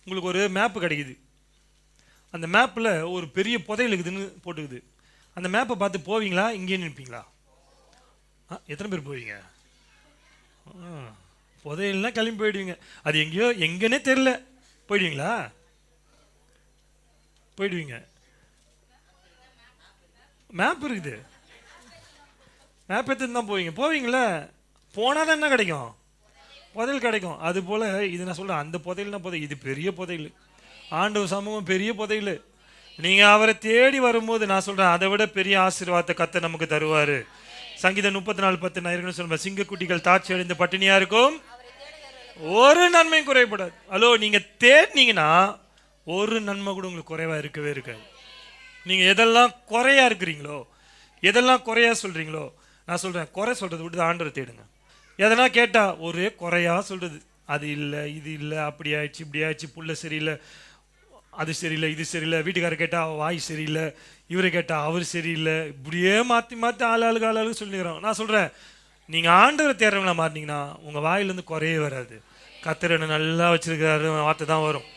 உங்களுக்கு ஒரு மேப்பு கிடைக்குது. அந்த மேப்பில் ஒரு பெரிய புதையல் இருக்குதுன்னு போட்டுக்குது. அந்த மேப்பை பார்த்து போவீங்களா, இங்கேயே நிற்பீங்களா? எத்தனை பேர் போவீங்க? புதையல்னா கிளம்பி போயிடுவீங்க. அது எங்கேயோ எங்கன்னே தெரில, போயிடுவீங்களா? போயிடுவீங்க. மேப் இருக்குது, மேப் எடுத்துன்னு தான் போவீங்களா? போனால் தான் என்ன கிடைக்கும்? புதையல் கிடைக்கும். அது போல் இது நான் சொல்கிறேன், அந்த புதையல்னா புதையல், இது பெரிய புதையல். ஆண்டவர் சமூகம் பெரிய புதையல். நீங்கள் அவரை தேடி வரும்போது நான் சொல்கிறேன், அதை விட பெரிய ஆசீர்வாதத்தை கர்த்தர் நமக்கு தருவார். சங்கீதம் 34:10 நான் ஏற்கனவே சொல்லுவேன், சிங்கக்குட்டிகள் தாட்சி அடைந்த பட்டினியாக இருக்கும், ஒரு நன்மையும் குறைபடாது. ஹலோ, நீங்கள் தேடினீங்கன்னா ஒரு நன்மை கூட உங்களுக்கு குறைவாக இருக்கவே இருக்காது. நீங்கள் எதெல்லாம் குறையா இருக்கிறீங்களோ, எதெல்லாம் குறையா சொல்கிறீங்களோ, நான் சொல்கிறேன், குறை சொல்கிறத விட்டு ஆண்டவரை தேடுங்க. எதனா கேட்டால் ஒரே குறையா சொல்கிறது, அது இல்லை, இது இல்லை, அப்படி ஆயிடுச்சு, இப்படி ஆயிடுச்சு, புள்ள சரியில்லை, அது சரியில்லை, இது சரியில்லை, வீட்டுக்காரர் கேட்டால் அவள் வாய் சரியில்லை, இவரை கேட்டால் அவர் சரியில்லை, இப்படியே மாற்றி மாற்றி ஆளாளுக்கு சொல்லிக்கிறோம். நான் சொல்கிறேன், நீங்கள் ஆண்டவரை தேடுறவங்களா மாறினீங்கன்னா உங்கள் வாயிலேருந்து குறையே வராது. கர்த்தர் என்ன நல்லா வச்சிருக்கிறாரு வார்த்தை தான் வரும்.